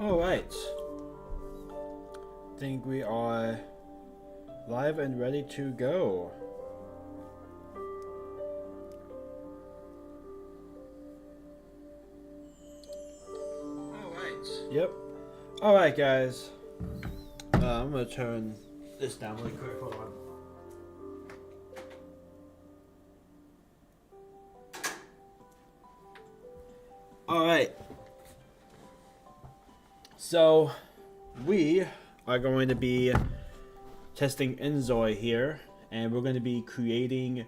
Alright. Think we are live and ready to go. Alright. Yep. Alright, guys. I'm gonna turn this down really quick. Hold on. Alright. So, we are going to be testing Inzoi here, and we're going to be creating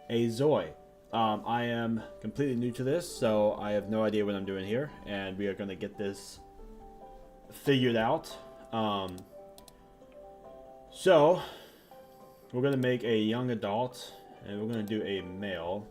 a Zoi. I am completely new to this, so I have no idea what I'm doing here, and we are going to get this figured out. So, we're going to make a young adult, and we're going to do a male.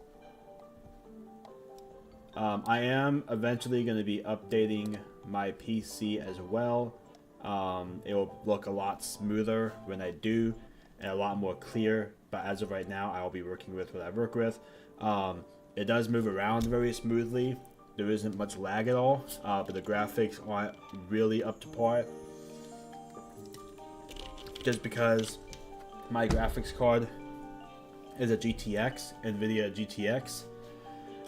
I am eventually going to be updating my PC as well. It will look a lot smoother when I do, and a lot more clear, but as of right now I will be working with what I work with. It does move around very smoothly. There isn't much lag at all, but the graphics aren't really up to par, just because my graphics card is a GTX, NVIDIA GTX,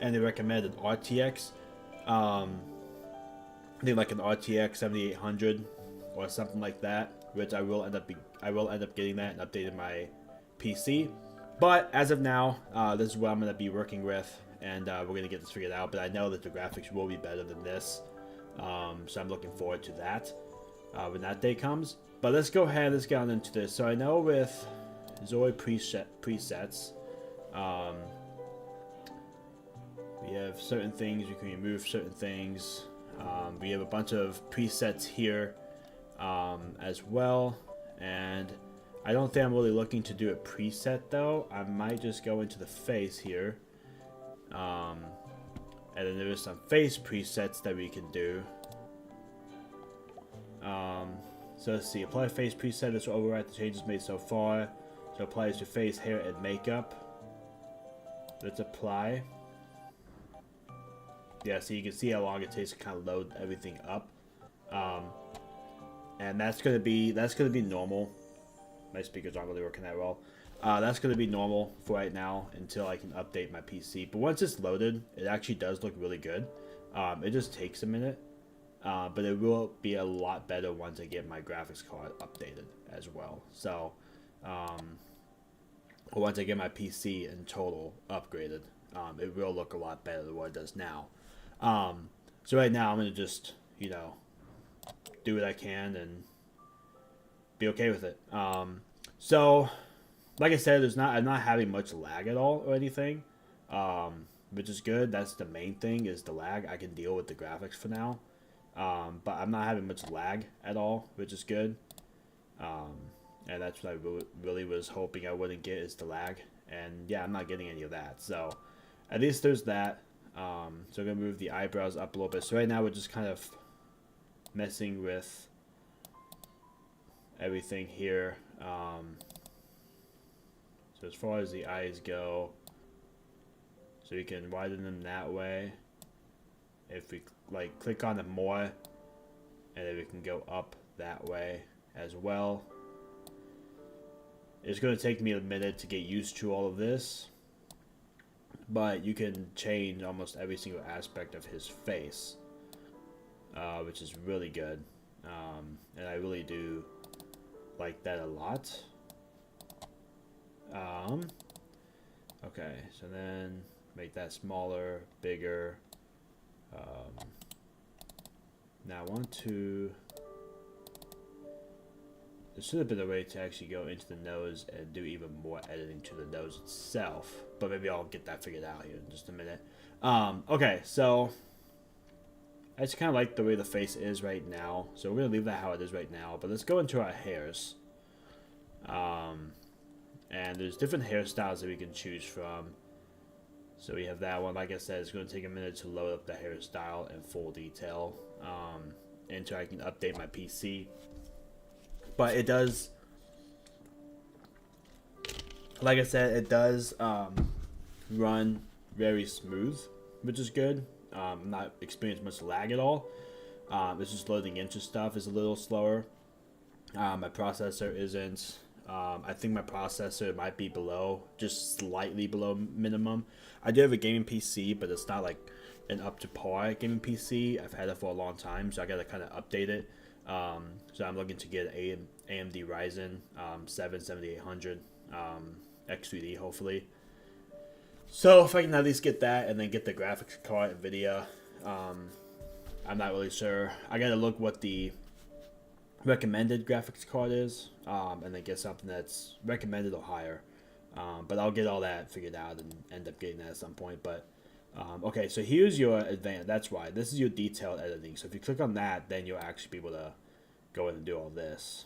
and they recommended RTX. I think like an RTX 7800 or something like that, which I will end up getting that and updating my PC. But as of now, this is what I'm going to be working with, and we're going to get this figured out. But I know that the graphics will be better than this, so I'm looking forward to that when that day comes. But let's go ahead, let's get on into this. So I know with Zoi presets, we have certain things, you can remove certain things. We have a bunch of presets here as well, and I don't think I'm really looking to do a preset though. I might just go into the face here, and then there's some face presets that we can do. So let's see, apply face preset. This will override the changes made so far. So applies to face, hair, and makeup. Let's apply. Yeah, so you can see how long it takes to kind of load everything up, and that's gonna be normal. My speakers aren't really working that well. That's gonna be normal for right now until I can update my PC. But once it's loaded, it actually does look really good. It just takes a minute, but it will be a lot better once I get my graphics card updated as well. So, once I get my PC in total upgraded, it will look a lot better than what it does now. So right now I'm gonna just, do what I can and be okay with it. So like I said, I'm not having much lag at all or anything, which is good. That's the main thing, is the lag. I can deal with the graphics for now, but I'm not having much lag at all, which is good. And that's what I really was hoping I wouldn't get, is the lag, and yeah, I'm not getting any of that. So at least there's that. So I'm going to move the eyebrows up a little bit. So right now we're just kind of messing with everything here. So as far as the eyes go, so you can widen them that way. If we click on them more, and then we can go up that way as well. It's going to take me a minute to get used to all of this, but you can change almost every single aspect of his face, which is really good, and I really do like that a lot. Okay, so then make that smaller, bigger. Now I want to, there should have been a way to actually go into the nose and do even more editing to the nose itself, but maybe I'll get that figured out here in just a minute. Okay, so I just kind of like the way the face is right now, so we're going to leave that how it is right now, but let's go into our hairs. And there's different hairstyles that we can choose from. So we have that one. Like I said, it's going to take a minute to load up the hairstyle in full detail, until I can update my PC. But it does, like I said, it does run very smooth, which is good. I'm not experiencing much lag at all. It's just loading into stuff is a little slower. My processor isn't. I think my processor might be below, just slightly below minimum. I do have a gaming PC, but it's not like an up to par gaming PC. I've had it for a long time, so I gotta kind of update it. So I'm looking to get an AMD Ryzen 7 7800 X3D hopefully. So if I can at least get that and then get the graphics card NVIDIA, I'm not really sure. I gotta look what the recommended graphics card is, and then get something that's recommended or higher. But I'll get all that figured out and end up getting that at some point. But okay, so here's your advanced. That's why this is your detailed editing. So if you click on that, then you'll actually be able to go in and do all this.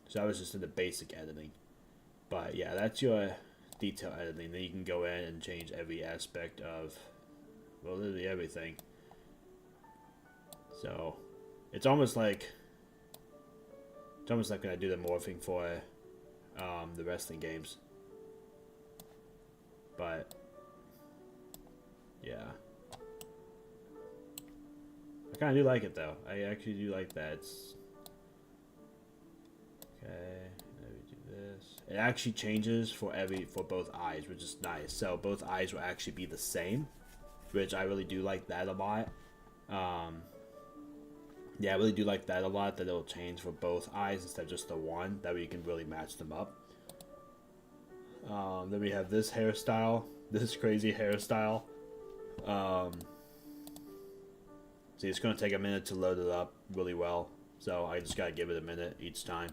So I was just in the basic editing. But yeah, that's your detail editing. Then you can go in and change every aspect of, well, literally everything. So it's almost like when I do the morphing for the wrestling games. But yeah, I kind of do like it though. I actually do like that. It's okay. Let me do this. It actually changes for both eyes, which is nice. So both eyes will actually be the same, which I really do like that a lot. Yeah, I really do like that a lot, that it'll change for both eyes instead of just the one. That way you can really match them up. Then we have this hairstyle. This crazy hairstyle. See, it's going to take a minute to load it up really well. So I just got to give it a minute each time.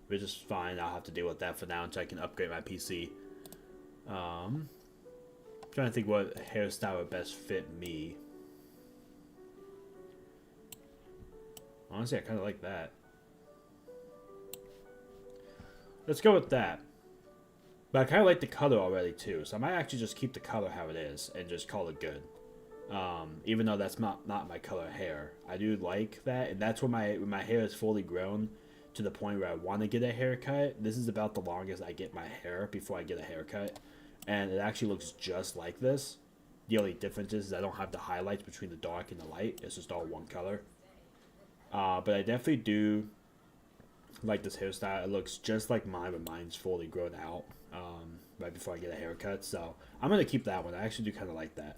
Which is fine. I'll have to deal with that for now until I can upgrade my PC. Trying to think what hairstyle would best fit me. Honestly, I kind of like that. Let's go with that. But I kind of like the color already too, so I might actually just keep the color how it is and just call it good. Even though that's not my color hair, I do like that, and that's when my hair is fully grown to the point where I want to get a haircut. This is about the longest I get my hair before I get a haircut, and it actually looks just like this. The only difference is I don't have the highlights between the dark and the light. It's just all one color. But I definitely do like this hairstyle. It looks just like mine, but mine's fully grown out right before I get a haircut. So I'm going to keep that one. I actually do kind of like that.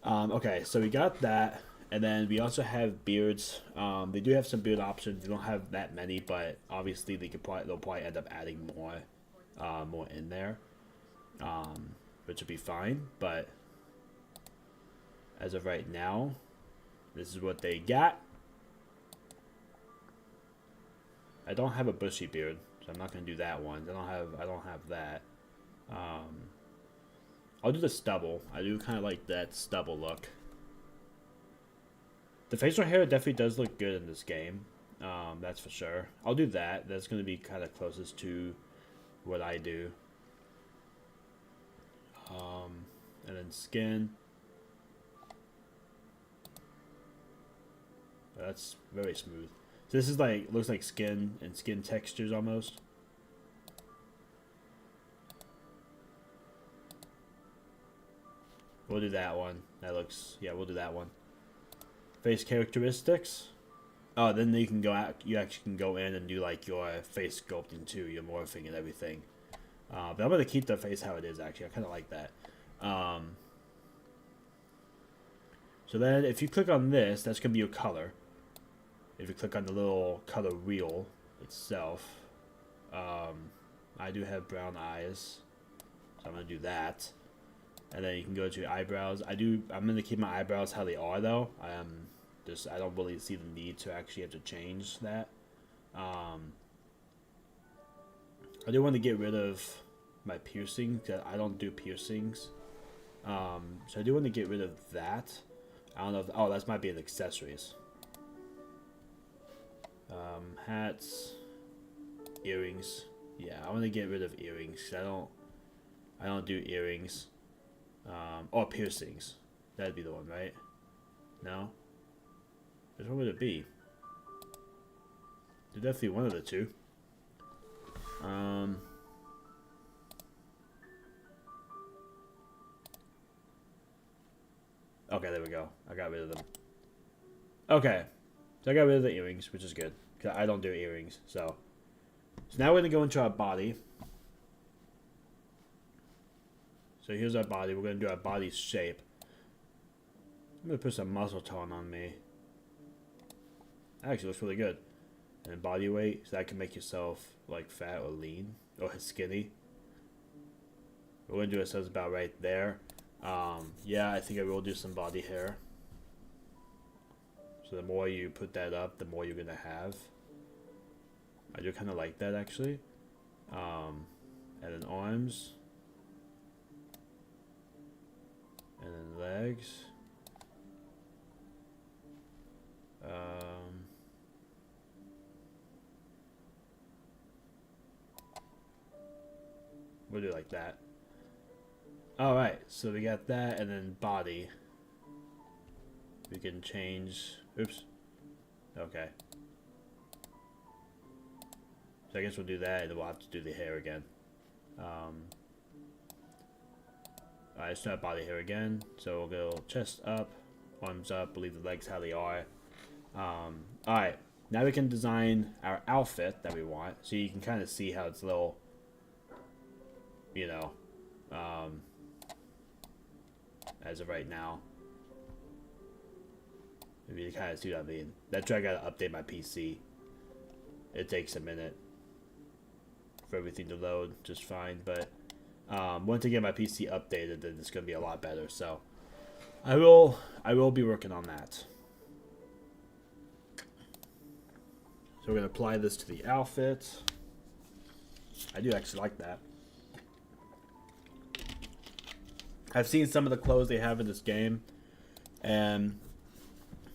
Okay, so we got that. And then we also have beards. They do have some beard options. They don't have that many, but obviously they'll probably end up adding more in there, which would be fine. But as of right now, this is what they got. I don't have a bushy beard, so I'm not gonna do that one. I don't have that. I'll do the stubble. I do kind of like that stubble look. The facial hair definitely does look good in this game. That's for sure. I'll do that. That's gonna be kind of closest to what I do. And then skin. That's very smooth. So this is like, looks like skin and skin textures almost. We'll do that one. That looks, yeah, we'll do that one. Face characteristics. Oh, then you can go out, you actually can go in and do like your face sculpting too, your morphing and everything. But I'm going to keep the face how it is actually. I kind of like that. So then if you click on this, that's going to be your color. If you click on the little color wheel itself, I do have brown eyes, so I'm gonna do that. And then you can go to your eyebrows. I'm gonna keep my eyebrows how they are though. I don't really see the need to actually have to change that. I do want to get rid of my piercing because I don't do piercings. So I do want to get rid of that. I don't know if, oh, that might be an accessories. Hats, earrings. Yeah, I want to get rid of earrings. I don't do earrings. Or piercings. That'd be the one, right? No? Which one would it be? They're definitely one of the two. Okay, there we go. I got rid of them. Okay. So I got rid of the earrings, which is good. Because I don't do earrings. So now we're going to go into our body. So here's our body. We're going to do our body shape. I'm going to put some muscle tone on me. That actually looks really good. And body weight, so that can make yourself like fat or lean or skinny. We're going to do ourselves about right there. Yeah, I think I will do some body hair. So the more you put that up, the more you're going to have. I do kind of like that actually. And then arms. And then legs. We'll do it like that. Alright, so we got that, and then body. We can change... Oops. Okay. So I guess we'll do that, and then we'll have to do the hair again. Alright, let's start body hair again. So we'll go chest up, arms up, we'll leave the legs how they are. Alright, now we can design our outfit that we want. So you can kind of see how it's a little... You know, as of right now. Maybe you kind of see what I mean. That's why I gotta update my PC. It takes a minute for everything to load just fine, but once I get my PC updated, then it's gonna be a lot better. So I will be working on that. So we're gonna apply this to the outfit. I do actually like that. I've seen some of the clothes they have in this game, and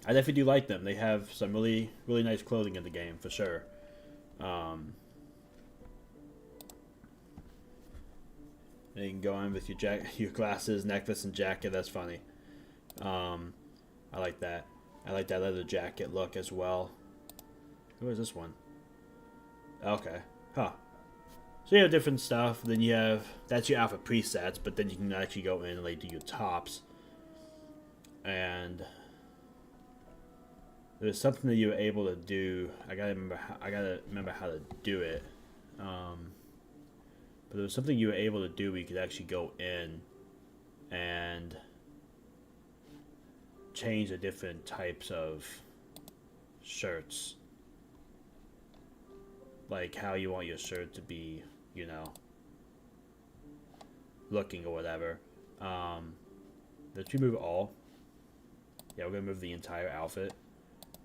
I definitely do like them. They have some really nice clothing in the game, for sure. You can go in with your glasses, necklace, and jacket. That's funny. I like that. I like that leather jacket look as well. Where's this one? Okay. Huh. So you have different stuff. Then you have... That's your outfit presets, but then you can actually go in and like do your tops. And... There's something that you were able to do. I gotta remember how to do it. But there was something you were able to do where you could actually go in and change the different types of shirts. Like how you want your shirt to be, you know, looking or whatever. Let's remove all. Yeah, we're gonna move the entire outfit.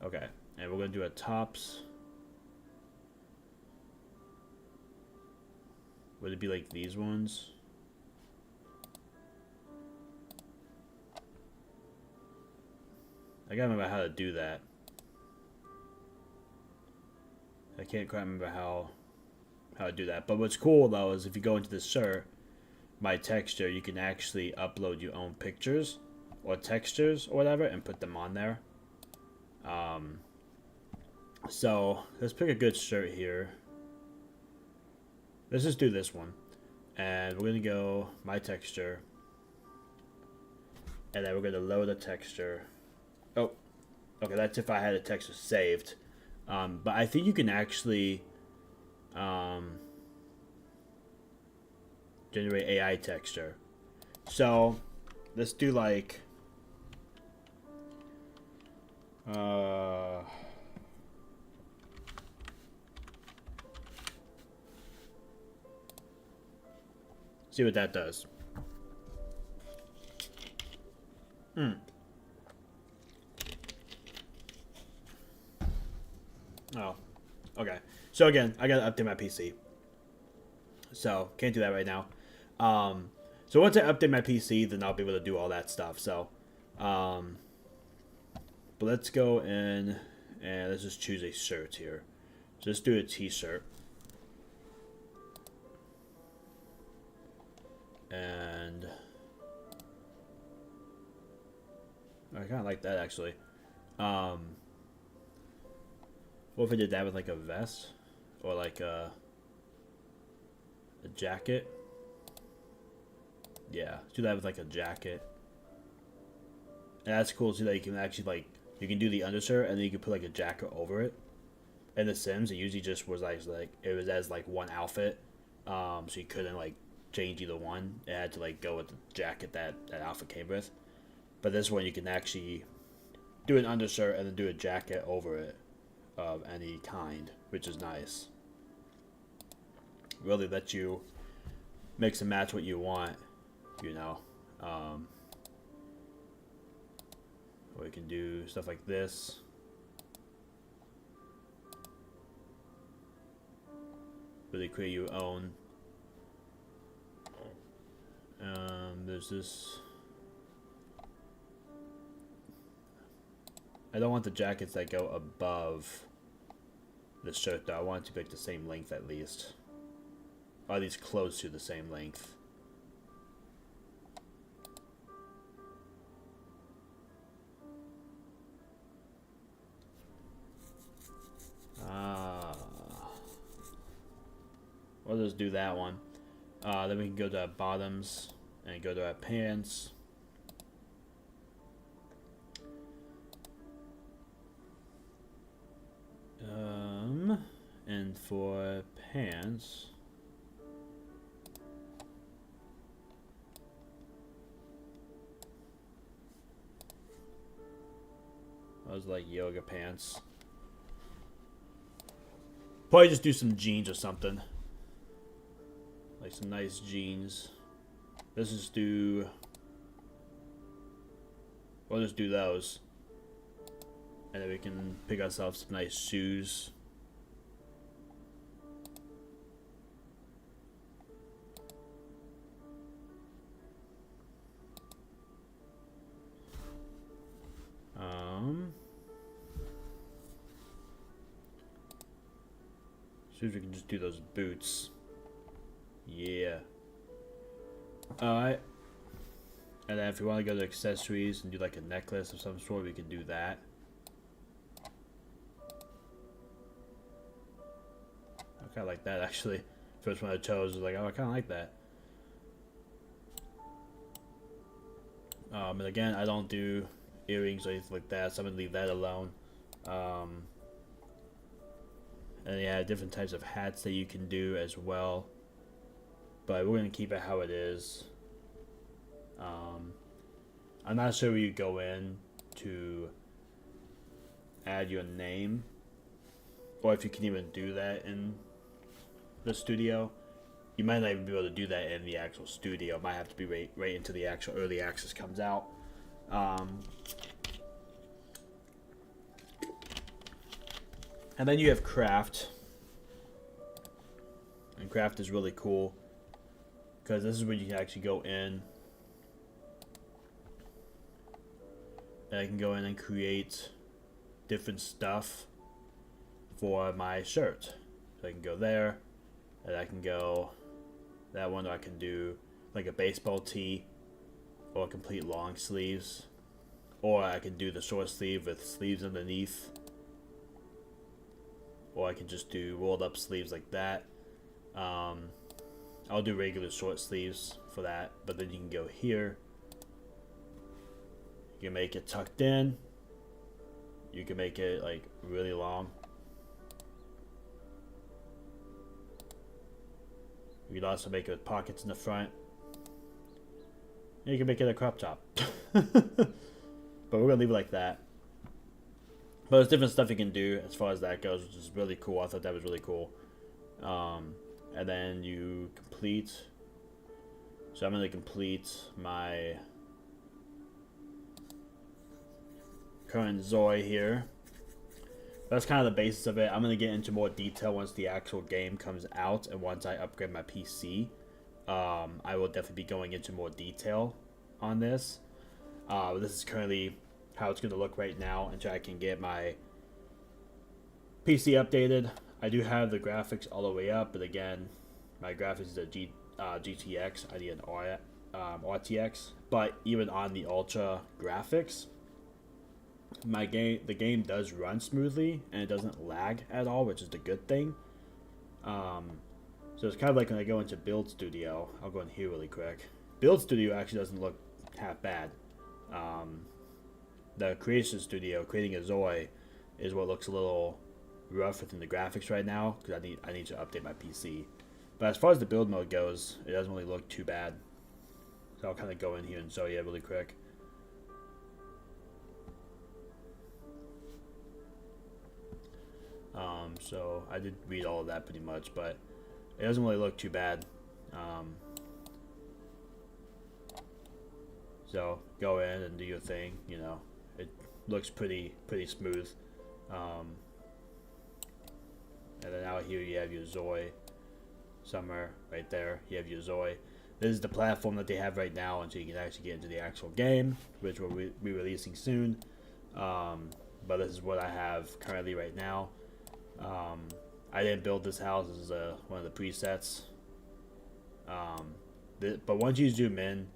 Okay, and we're gonna do a tops. Would it be like these ones? I gotta remember how to do that. I can't quite remember how to do that. But what's cool though is if you go into the shirt, my texture, you can actually upload your own pictures or textures or whatever and put them on there. So let's pick a good shirt here. Let's just do this one. And we're gonna go my texture. And then we're gonna load a texture. Oh, okay, that's if I had a texture saved. But I think you can actually generate AI texture. So let's do like see what that does. Oh, okay. So again, I gotta update my PC. So can't do that right now. So once I update my PC, then I'll be able to do all that stuff. So, but let's go in and let's just choose a shirt here. So let's do a t-shirt. And I kind of like that actually. What if I did that with like a vest or like a jacket? Yeah, do that with like a jacket. And that's cool too that you can actually like You can do the undershirt, and then you can put like a jacket over it. In The Sims, it usually just was like it was as like one outfit, so you couldn't like change either one. It had to like go with the jacket that outfit came with. But this one you can actually do an undershirt and then do a jacket over it of any kind, which is nice. Really lets you mix and match what you want, you know. Or you can do stuff like this. Really create your own. There's this. I don't want the jackets that go above the shirt though. I want it to be like the same length at least. Or at least close to the same length. We'll just do that one. Then we can go to our bottoms and go to our pants. And for pants, I was like yoga pants. Probably just do some jeans or something. Like some nice jeans. Let's just do. We'll just do those. And then we can pick ourselves some nice shoes. See if we can just do those boots. Yeah. Alright. And then if you want to go to accessories and do like a necklace of some sort, we can do that. I kind of like that actually. First one I chose was like, oh, I kind of like that. And again, I don't do earrings or anything like that, so I'm gonna leave that alone. And yeah, different types of hats that you can do as well. But we're gonna keep it how it is. I'm not sure where you go in to add your name, or if you can even do that in the studio. You might not even be able to do that in the actual studio. It might have to be right into the actual early access comes out. And then you have craft. And craft is really cool because this is where you can actually go in. And I can go in and create different stuff for my shirt. So I can go there, and I can go that one, or I can do like a baseball tee or complete long sleeves, or I can do the short sleeve with sleeves underneath, or I can just do rolled up sleeves like that. I'll do regular short sleeves for that, but then you can go here. You can make it tucked in. You can make it like really long. You can also make it with pockets in the front. And you can make it a crop top. But we're gonna leave it like that. But there's different stuff you can do as far as that goes, which is really cool. I thought that was really cool. And then you complete. So I'm gonna complete my current Inzoi here. That's kind of the basis of it. I'm going to get into more detail once the actual game comes out and once I upgrade my PC. I will definitely be going into more detail on this. This is currently how it's going to look right now until I can get my PC updated. I do have the graphics all the way up, but again, my graphics is a GTX. I need an RTX. But even on the Ultra graphics, the game does run smoothly and it doesn't lag at all, which is the good thing. So it's kind of like when I go into Build Studio. I'll go in here really quick. Build Studio actually doesn't look half bad. the creation studio creating Inzoi is what looks a little rough within the graphics right now because I need to update my PC. But as far as the build mode goes, it doesn't really look too bad. So I'll kind of go in here and show you really quick. So I did read all of that pretty much, but it doesn't really look too bad. So go in and do your thing. You know, it looks pretty smooth. And then out here you have your Inzoi somewhere right there. You have your Inzoi. This is the platform that they have right now until you can actually get into the actual game, which will be releasing soon. But this is what I have currently right now. I didn't build this house. This is one of the presets. But once you zoom in,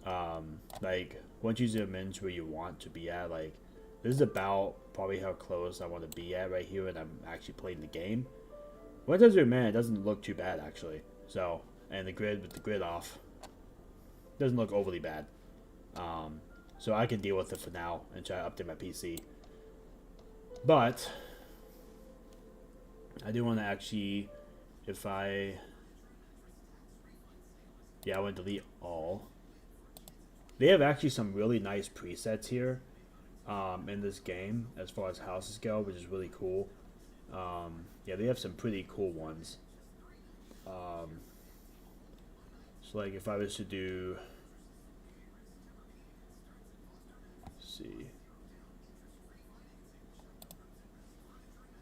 once you zoom in to where you want to be at, like this is about probably how close I want to be at right here, and I'm actually playing the game. Once I zoom in, it doesn't look too bad actually. So, and the grid with the grid off doesn't look overly bad. So I can deal with it for now and try to update my PC. But I do want to actually, I want to delete all. They have actually some really nice presets here in this game as far as houses go, which is really cool. Yeah, they have some pretty cool ones. So like if I was to do, let's see,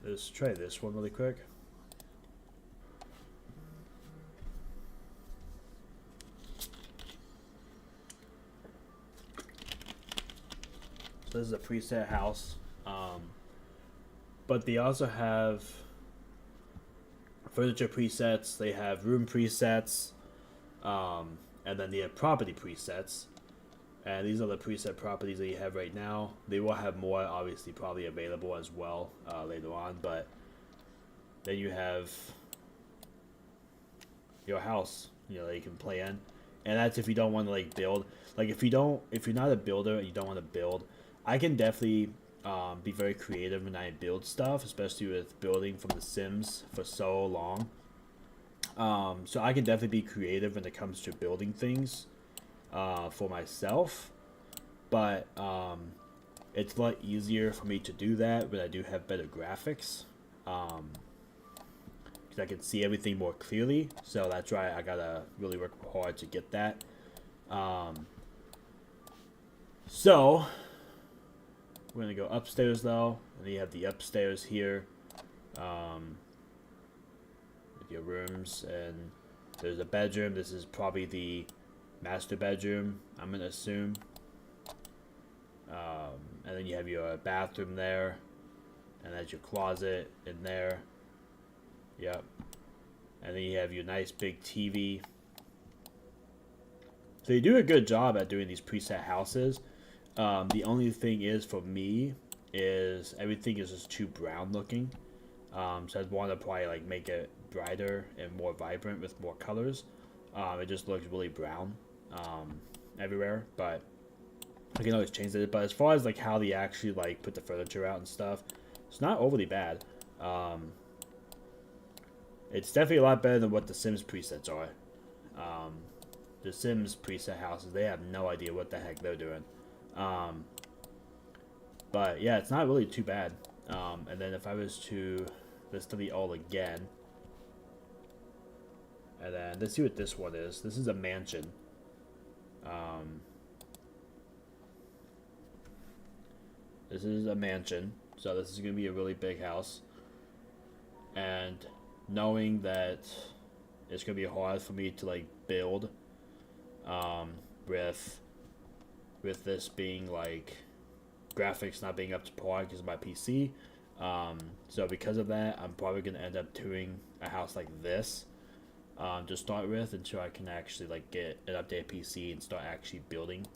let's try this one really quick. So this is a preset house, but they also have furniture presets. They have room presets, and then they have property presets. And these are the preset properties that you have right now. They will have more, obviously, probably available as well later on. But then you have your house, that you can play in, and that's if you don't want to like build. Like if you're not a builder and you don't want to build, I can definitely be very creative when I build stuff, especially with building from The Sims for so long. So I can definitely be creative when it comes to building things for myself, but it's a lot easier for me to do that when I do have better graphics, because I can see everything more clearly. So that's why I gotta really work hard to get that. So we're gonna go upstairs though, and then you have the upstairs here with your rooms, and there's a bedroom. This is probably the master bedroom, I'm gonna assume. And then you have your bathroom there, and that's your closet in there. Yep. And then you have your nice big TV. So you do a good job at doing these preset houses. The only thing is for me is everything is just too brown looking. So I'd want to probably like make it brighter and more vibrant with more colors. It just looks really brown everywhere, but I can always change it. But as far as like how they actually like put the furniture out and stuff, it's not overly bad. It's definitely a lot better than what the Sims presets are. The Sims preset houses, they have no idea what the heck they're doing. But yeah, it's not really too bad. And then if I was to, let's delete all again. And then let's see what this one is. This is a mansion. This is a mansion. So this is going to be a really big house. And knowing that it's going to be hard for me to like build with this being like graphics not being up to par because of my PC. So because of that, I'm probably going to end up doing a house like this to start with until I can actually like get an updated PC and start actually building.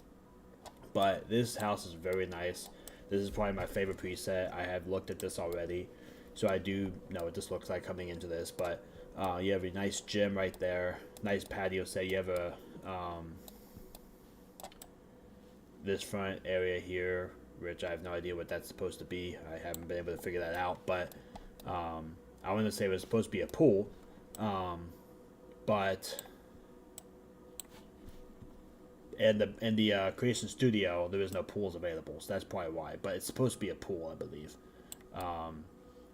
But this house is very nice. This is probably my favorite preset. I have looked at this already, so I do know what this looks like coming into this. But you have a nice gym right there, nice patio set. You have a this front area here, which I have no idea what that's supposed to be. I haven't been able to figure that out, but I want to say it was supposed to be a pool, but in the creation studio there is no pools available, so that's probably why. But it's supposed to be a pool, I believe.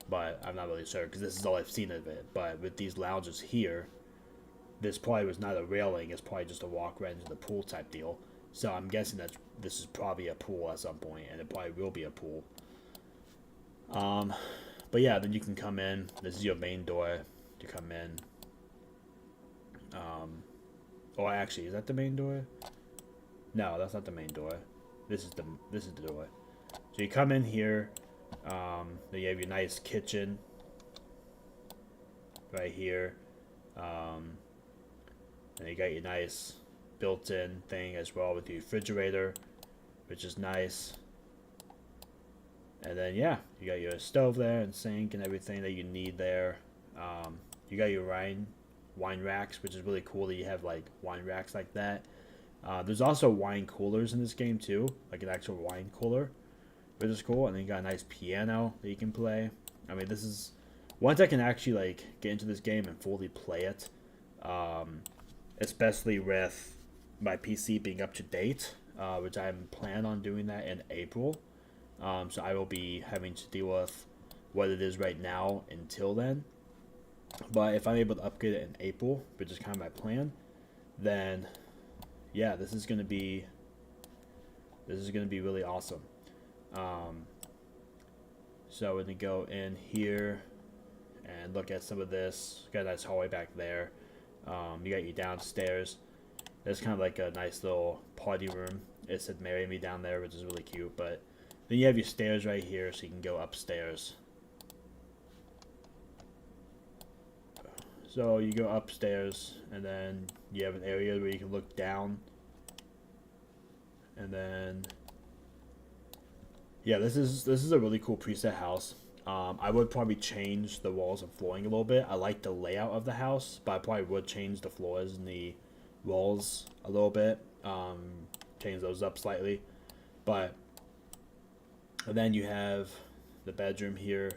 But I'm not really sure because this is all I've seen of it. But with these lounges here, this probably was not a railing. It's probably just a walk right into the pool type deal. So I'm guessing that this is probably a pool at some point, and it probably will be a pool. But yeah, then you can come in. This is your main door to come in. Oh, actually, is that the main door? No, that's not the main door. This is the door. So you come in here. Then you have your nice kitchen right here. And you got your nice built-in thing as well with your refrigerator, which is nice. And then yeah, you got your stove there and sink and everything that you need there. You got your wine racks, which is really cool that you have like wine racks like that. There's also wine coolers in this game too, like an actual wine cooler, which is cool. And then you got a nice piano that you can play. I mean, this is once I can actually like get into this game and fully play it, especially with my PC being up to date, which I'm planning on doing that in April. So I will be having to deal with what it is right now until then. But if I'm able to upgrade it in April, which is kind of my plan, then yeah, this is gonna be really awesome. So we're gonna go in here and look at some of this. Got a nice hallway back there. You got your downstairs. There's kind of like a nice little party room. It said "Marry Me" down there, which is really cute. But then you have your stairs right here, so you can go upstairs. So you go upstairs, and then you have an area where you can look down. And then, yeah, this is a really cool preset house. I would probably change the walls and flooring a little bit. I like the layout of the house, but I probably would change the floors and the walls a little bit. Change those up slightly. But and then you have the bedroom here.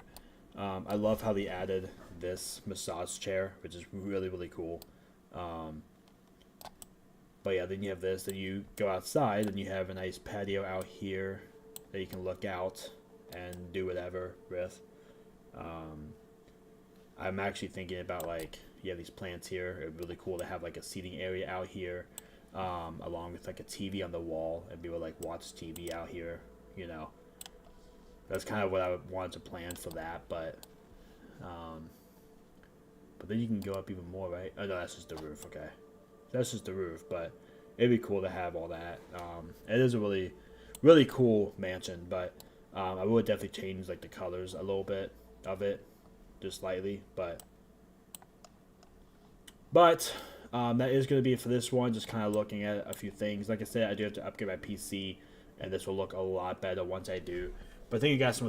I love how they added this massage chair, which is really, really cool. But yeah, then you have this. Then you go outside, and you have a nice patio out here that you can look out and do whatever with. I'm actually thinking about like you have these plants here. It'd be really cool to have like a seating area out here, along with like a TV on the wall, and be able to like watch TV out here. You know, that's kind of what I wanted to plan for that. But then you can go up even more, right? Oh no, that's just the roof. Okay, that's just the roof. But it'd be cool to have all that. It is a really, really cool mansion, but I would definitely change like the colors a little bit of it, just slightly. But that is going to be it for this one. Just kind of looking at a few things. Like I said, I do have to upgrade my PC, and this will look a lot better once I do. But thank you guys so much